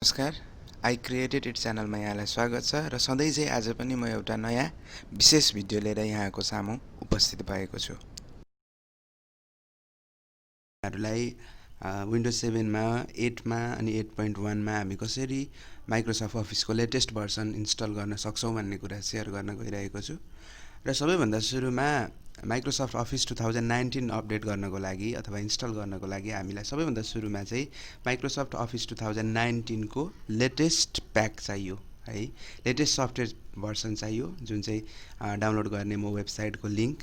नमस्कार, I created it च्यानलमा यहाँलाई स्वागत छ र सधैँ चाहिँ आज पनि म एउटा नयाँ विशेष भिडियो लिएर यहाँको सामु उपस्थित भएको छु। यहाँहरूलाई विन्डोज 7मा 8मा अनि 8.1मा हामी कसरी माइक्रोसफ्ट अफिसको लेटेस्ट भर्सन इन्स्टल गर्न सक्छौँ भन्ने कुरा सेयर गर्न गइरहेको छु। र सबैभन्दा सुरुमा माइक्रोसफ्ट अफिस 2019 अपडेट गर्नको लागि अथवा इन्स्टल गर्नको लागि हामीलाई सबैभन्दा सुरुमा चाहिँ माइक्रोसफ्ट अफिस 2019 को लेटेस्ट प्याक चाहियो है, लेटेस्ट सफ्टवेयर भर्सन चाहियो, जुन चाहिँ डाउनलोड गर्ने म वेबसाइटको लिङ्क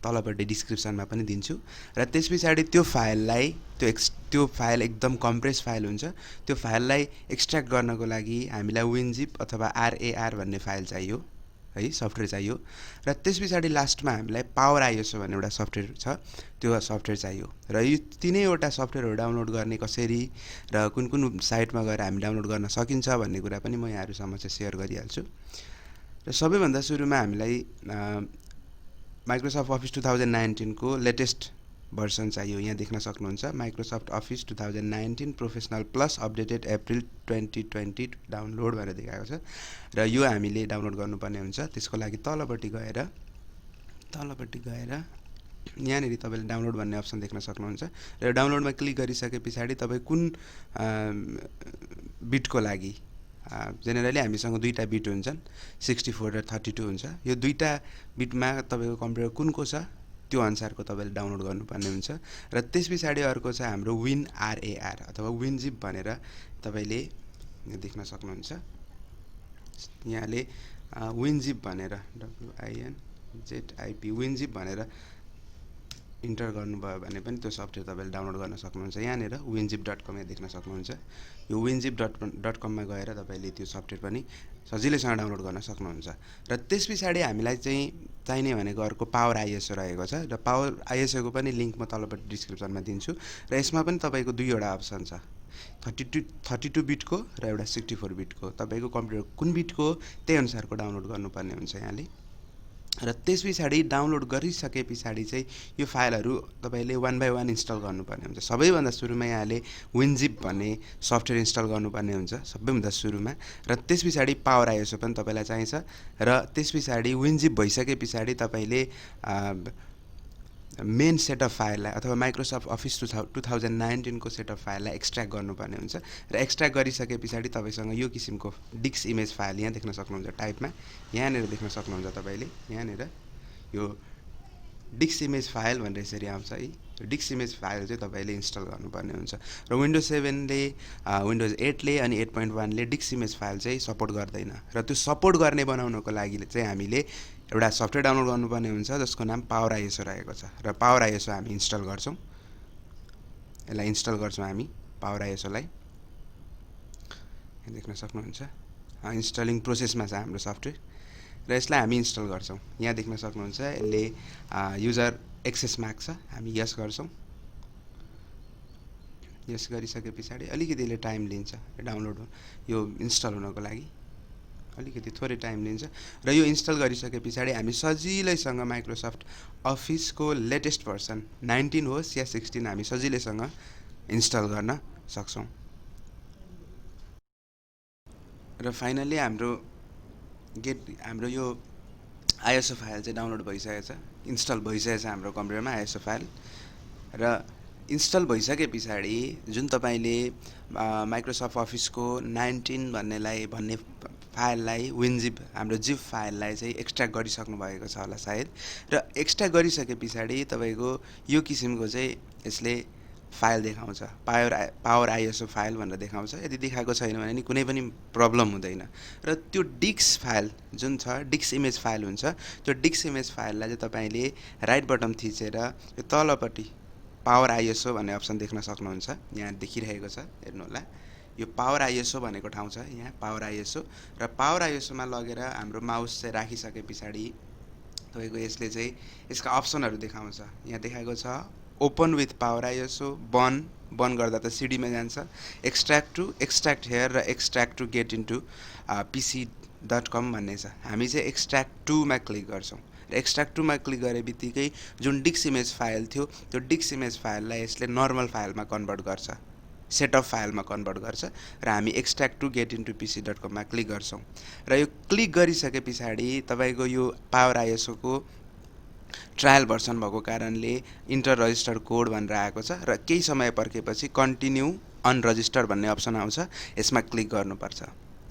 तलपट्टि डिस्क्रिप्सनमा पनि दिन्छु। र त्यस पछाडि त्यो फाइललाई त्यो फाइल एकदम कम्प्रेस फाइल हुन्छ, त्यो फाइललाई एक्सट्र्याक्ट गर्नको लागि हामीलाई विनजिप अथवा RAR भन्ने फाइल चाहियो है, सफ्टवेयर चाहियो। र त्यस पछाडि लास्टमा हामीलाई पावर आइएसओ भन्ने एउटा सफ्टवेयर छ, त्यो सफ्टवेयर चाहियो। र यो तीनैवटा सफ्टवेयरहरू डाउनलोड गर्ने कसरी र कुन कुन साइटमा गएर हामी डाउनलोड गर्न सकिन्छ भन्ने कुरा पनि म यहाँहरू समक्ष सेयर गरिहाल्छु। र सबैभन्दा सुरुमा हामीलाई माइक्रोसफ्ट अफिस 2019 को लेटेस्ट भर्सन चाहियो। यहाँ देख्न सक्नुहुन्छ Microsoft office 2019 professional plus updated April 2020 download भनेर देखाएको छ। र यो हामीले डाउनलोड गर्नुपर्ने हुन्छ। त्यसको लागि तलपट्टि गएर यहाँनिर तपाईँले डाउनलोड भन्ने अप्सन देख्न सक्नुहुन्छ। र डाउनलोडमा क्लिक गरिसके पछाडि तपाईँ कुन बिटको लागि, जेनरली हामीसँग दुईवटा बिट हुन्छन्, 64 र 32 हुन्छ। यो दुईवटा बिटमा तपाईँको कम्प्युटर कुनको छ त्यो अनुसारको तपाईँले डाउनलोड गर्नुपर्ने हुन्छ। र त्यस पछाडि अर्को छ हाम्रो WinRAR अथवा विनजिप भनेर तपाईँले देख्न सक्नुहुन्छ। यहाँले विनजिप भनेर WINZIP विनजिप भनेर इन्टर गर्नुभयो भने पनि त्यो सफ्टवेयर तपाईँले डाउनलोड गर्न सक्नुहुन्छ। यहाँनिर winzip.com देख्न सक्नुहुन्छ। यो winzip.com गएर तपाईँले त्यो सफ्टवेयर पनि सजिलैसँग डाउनलोड गर्न सक्नुहुन्छ। र त्यस पछाडि हामीलाई चाहिँ चाहिने भनेको अर्को पावर आइएसओ रहेको छ। र पावर आइएसओ को पनि लिङ्क म तलपट्टि डिस्क्रिप्सनमा दिन्छु। र यसमा पनि तपाईँको दुईवटा अप्सन छ, 32 बिटको र एउटा 64 बिटको। तपाईँको कम्प्युटर कुन बिटको त्यही अनुसारको डाउनलोड गर्नुपर्ने हुन्छ यहाँले। र त्यस पछाडि डाउनलोड गरिसके पछाडि चाहिँ यो फाइलहरू तपाईँले 1 by 1 इन्स्टल गर्नुपर्ने हुन्छ। सबैभन्दा सुरुमा यहाँले विनजिप भन्ने सफ्टवेयर इन्स्टल गर्नुपर्ने हुन्छ सबैभन्दा सुरुमा। र त्यस पछाडि पावर आइएसओ पनि तपाईँलाई चाहिन्छ। र त्यस पछाडि विनजिप भइसके पछाडि तपाईँले मेन सेटअप फाइललाई अथवा माइक्रोसफ्ट अफिस 2019 को सेटअप फाइललाई एक्सट्र्याक्ट गर्नुपर्ने हुन्छ। र एक्सट्र्याक्ट गरिसके पछाडि तपाईँसँग यो किसिमको डिक्स इमेज फाइल यहाँ देख्न सक्नुहुन्छ। टाइपमा यहाँनिर देख्न सक्नुहुन्छ तपाईँले, यहाँनिर यो डिक्स इमेज फाइल भनेर यसरी आउँछ है। डिक्स इमेज फाइल चाहिँ तपाईँले इन्स्टल गर्नुपर्ने हुन्छ। र विन्डोज 7ले विन्डोज 8ले अनि 8.1ले डिक्स इमेज फाइल चाहिँ सपोर्ट गर्दैन। र त्यो सपोर्ट गर्ने बनाउनको लागि चाहिँ हामीले एउटा सफ्टवेयर डाउनलोड गर्नुपर्ने हुन्छ जसको नाम पावर आइएसओ रहेको छ। र पावर आइएसओ हामी इन्स्टल गर्छौँ, यसलाई इन्स्टल गर्छौँ हामी पावर आइएसओलाई। यहाँ देख्न सक्नुहुन्छ इन्स्टलिङ प्रोसेसमा छ हाम्रो सफ्टवेयर र यसलाई हामी इन्स्टल गर्छौँ। यहाँ देख्न सक्नुहुन्छ यसले युजर एक्सेस माग्छ, हामी यस गर्छौँ। यस गरिसके पछाडि अलिकति यसले टाइम लिन्छ डाउनलोड यो इन्स्टल हुनको लागि, अलिकति थोरै टाइम लिन्छ। र यो इन्स्टल गरिसके पछाडि हामी सजिलैसँग माइक्रोसफ्ट अफिसको लेटेस्ट भर्सन 19 होस् या 16 हामी सजिलैसँग इन्स्टल गर्न सक्छौँ। र फाइनली हाम्रो यो आइएसओ फाइल चाहिँ डाउनलोड भइसकेको छ, इन्स्टल भइसकेको छ हाम्रो कम्प्युटरमा आइएसओ फाइल। र इन्स्टल भइसके पछाडि जुन तपाईँले माइक्रोसफ्ट अफिसको 19 भन्ने फाइललाई विनजिप हाम्रो जिप फाइललाई चाहिँ एक्सट्र्याक्ट गरिसक्नु भएको छ होला सायद। र एक्सट्र्याक्ट गरिसके पछाडि तपाईँको यो किसिमको चाहिँ यसले फाइल देखाउँछ, पावर आइएसओ फाइल भनेर देखाउँछ। यदि देखाएको छैन भने नि कुनै पनि प्रब्लम हुँदैन। र त्यो डिक्स फाइल जुन छ, डिक्स इमेज फाइल हुन्छ, त्यो डिक्स इमेज फाइललाई चाहिँ तपाईँले राइट बटन थिचेर यो तलपट्टि पावर आइएसओ भन्ने अप्सन देख्न सक्नुहुन्छ। यहाँ देखिरहेको छ, हेर्नु होला, यो पावर आइएसओ भनेको ठाउँ छ यहाँ, पावर आइएसओ। र पावर आइएसओमा लगेर हाम्रो माउस चाहिँ राखिसके पछाडि तपाईँको यसले चाहिँ यसका अप्सनहरू देखाउँछ। यहाँ देखाएको छ ओपन विथ पावर आइएसओ, बन गर्दा त सिडीमा जान्छ, एक्सट्र्याक्ट हेयर र extract to get into PC.com भन्ने छ। हामी चाहिँ एक्सट्र्याक्ट टुमा क्लिक गर्छौँ। र एक्सट्र्याक्ट टुमा क्लिक गरे बित्तिकै जुन डिक्स इमेज फाइल थियो त्यो डिक्स इमेज फाइललाई यसले नर्मल फाइलमा कन्भर्ट गर्छ। सेट अफ फाइलमा कन्भर्ट गर्छ र हामी extract to get into pc.com मा क्लिक गर्छौँ र यो क्लिक गरिसके पछाडि तपाईँको यो पावर आइएसओको ट्रायल भर्सन भएको कारणले इन्टर रजिस्टर्ड कोड भनेर आएको छ र केही समय पर्खेपछि कन्टिन्यू अनरजिस्टर्ड भन्ने अप्सन आउँछ यसमा क्लिक गर्नुपर्छ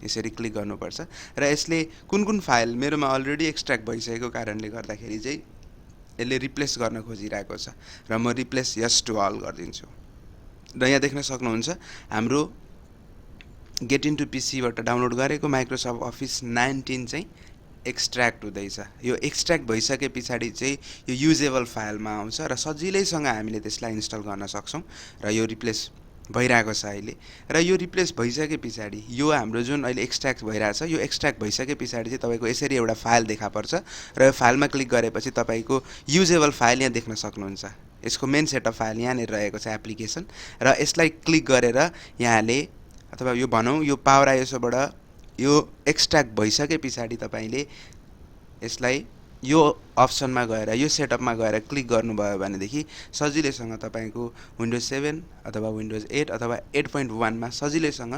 यसरी क्लिक गर्नुपर्छ र यसले कुन कुन फाइल मेरोमा अलरेडी एक्सट्र्याक्ट भइसकेको कारणले गर्दाखेरि चाहिँ यसले रिप्लेस गर्न खोजिरहेको छ र म रिप्लेस यस टु अल गरिदिन्छु र यहाँ देख्न सक्नुहुन्छ हाम्रो गेट इन्टु पीसीबाट डाउनलोड गरेको माइक्रोसफ्ट अफिस 19 चाहिँ एक्सट्र्याक्ट हुँदैछ यो एक्सट्र्याक्ट भइसके पछाडि चाहिँ यो युजेबल फाइलमा आउँछ र सजिलैसँग हामीले त्यसलाई इन्स्टल गर्न सक्छौँ र यो रिप्लेस भइरहेको छ अहिले र यो रिप्लेस भइसके पछाडि यो हाम्रो जुन अहिले एक्सट्र्याक्ट भइरहेछ यो एक्सट्र्याक्ट भइसके पछाडि चाहिँ तपाईँको यसरी एउटा फाइल देखा पर्छ र यो फाइलमा क्लिक गरेपछि तपाईँको युजेबल फाइल यहाँ देख्न सक्नुहुन्छ यसको मेन सेटअप फाइल यहाँनिर रहेको छ एप्लिकेसन र यसलाई क्लिक गरेर यहाँले अथवा यो भनौँ यो पावर आइएसओबाट यो एक्सट्र्याक्ट भइसके पछाडि तपाईँले यसलाई यो अप्सनमा गएर यो सेटअपमा गएर क्लिक गर्नुभयो भनेदेखि सजिलैसँग तपाईँको विन्डोज 7 अथवा विन्डोज 8 अथवा 8.1 मा सजिलैसँग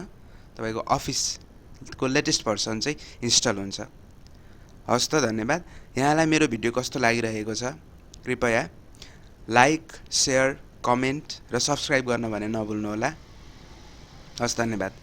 तपाईँको अफिसको लेटेस्ट भर्सन चाहिँ इन्स्टल हुन्छ हस् त धन्यवाद यहाँलाई मेरो भिडियो कस्तो लागिरहेको छ कृपया लाइक शेयर कमेन्ट र सब्स्क्राइब गर्न भने नभुल्नुहोला हस् धन्यवाद